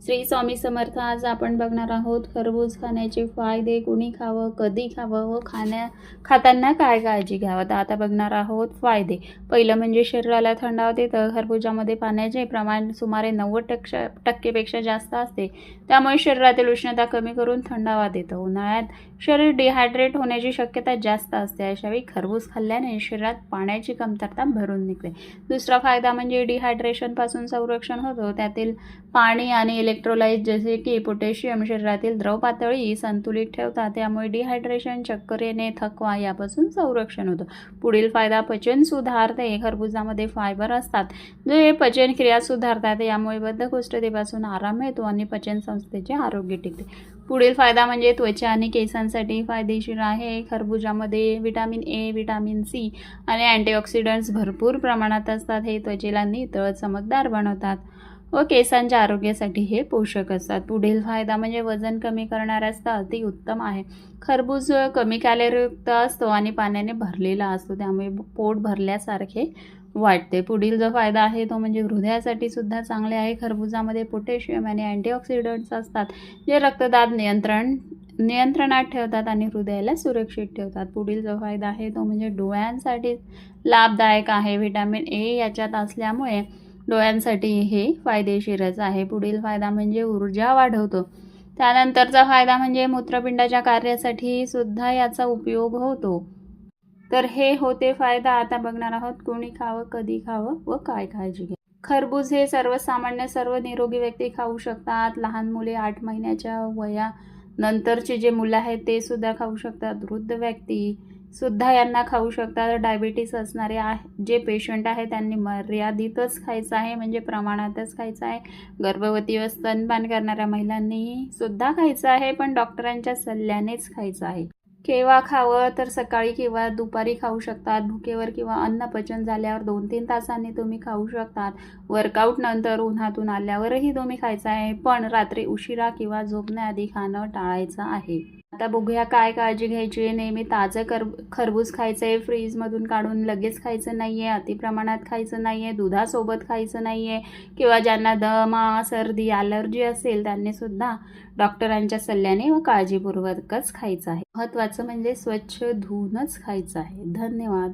श्री स्वामी समर्थ. आज आपण बघणार आहोत खरबूज खाण्याचे फायदे, कुणी खावं, कधी खावं व खाताना काय काळजी घ्यावं. तर आता बघणार आहोत फायदे. पहिलं म्हणजे शरीराला थंडावा देतं. खरबूजामध्ये पाण्याचे प्रमाण सुमारे 90% जास्त असते, त्यामुळे शरीरातील उष्णता कमी करून थंडावा देतं. उन्हाळ्यात शरीर डिहायड्रेट होण्याची शक्यता जास्त असते, अशावेळी खरबूज खाल्ल्याने शरीरात पाण्याची कमतरता भरून निघते. दुसरा फायदा म्हणजे डिहायड्रेशनपासून संरक्षण होतं. त्यातील पाणी आणि इलेक्ट्रोलाइट जसे की पोटॅशियम शरीरातील द्रव पातळी संतुलित ठेवतात, त्यामुळे डिहायड्रेशन, चक्कर येणे, थकवा यापासून संरक्षण होतं. पुढील फायदा पचन सुधारते. खरबुजामध्ये फायबर असतात, जे पचन क्रिया सुधारतात, यामुळे बद्धकोष्ठतेपासून आराम मिळतो आणि पचन संस्थेचे आरोग्य टिकते. पुढील फायदा म्हणजे त्वचा आणि केसांसाठी फायदेशीर आहे. खरबुजामध्ये विटामिन ए, विटामिन सी आणि अँटीऑक्सिडंट्स भरपूर प्रमाणात असतात. हे त्वचेला नितळ, चमकदार बनवतात व केसांच्या आरोग्यासाठी हे पोषक असतात. पुढील फायदा म्हणजे वजन कमी करणाऱ्यास अति उत्तम आहे. खरबूज कमी कॅलरीयुक्त असतो आणि पाण्याने भरलेला असतो, त्यामुळे पोट भरल्यासारखे वाटते. पुढील जो फायदा आहे तो म्हणजे हृदयासाठी सुद्धा चांगले आहे. खरबुजामध्ये पोटॅशियम आणि अँटीऑक्सिडंट्स असतात, जे रक्तदाब नियंत्रणात ठेवतात आणि हृदयाला सुरक्षित ठेवतात. पुढील जो फायदा आहे तो म्हणजे डोळ्यांसाठी लाभदायक आहे. व्हिटॅमिन ए याच्यात असल्यामुळे डोळ्यांसाठी हे फायदेशीरच आहे. पुढील फायदा म्हणजे ऊर्जा वाढवतो. त्यानंतरचा फायदा म्हणजे मूत्रपिंडाच्या कार्यासाठी सुद्धा याचा उपयोग होतो. तर हे होते फायदा. आता बघणार आहोत कोणी खावं, कधी खावं व काय काळजी घ्या. खरबूज हे सर्वसामान्य सर्व निरोगी व्यक्ती खाऊ शकतात. लहान मुले, 8 महिन्याच्या वयानंतरचे जे मुलं आहेत ते सुद्धा खाऊ शकतात. वृद्ध व्यक्ती सुद्धा यांना खाऊ शकतात. डायबिटीस असणारे जे पेशंट आहे त्यांनी मर्यादितच खायचं आहे, म्हणजे प्रमाणातच खायचं आहे. गर्भवती व स्तनपान करणाऱ्या महिलांनीही सुद्धा खायचं आहे, पण डॉक्टरांच्या सल्ल्यानेच खायचं आहे. केव्हा खावं, तर सकाळी किंवा दुपारी खाऊ शकतात. भुकेवर किंवा अन्न पचन झाल्यावर 2-3 तासांनी तुम्ही खाऊ शकतात. वर्कआउट नंतर, उन्हातून आल्यावरही तुम्ही खायचं आहे, पण रात्री उशिरा किंवा झोपण्याआधी खाणं टाळायचं आहे. आता बघूया काय काळजी घ्यायची आहे. नेहमी ताजं खरबूज खायचं आहे. फ्रीजमधून काढून लगेच खायचं नाही आहे. अति प्रमाणात खायचं नाही आहे. दुधासोबत खायचं नाही आहे. किंवा ज्यांना दमा, सर्दी, ॲलर्जी असेल त्यांनीसुद्धा डॉक्टरांच्या सल्ल्याने व काळजीपूर्वकच खायचं आहे. महत्त्वाचं म्हणजे स्वच्छ धुवूनच खायचं आहे. धन्यवाद.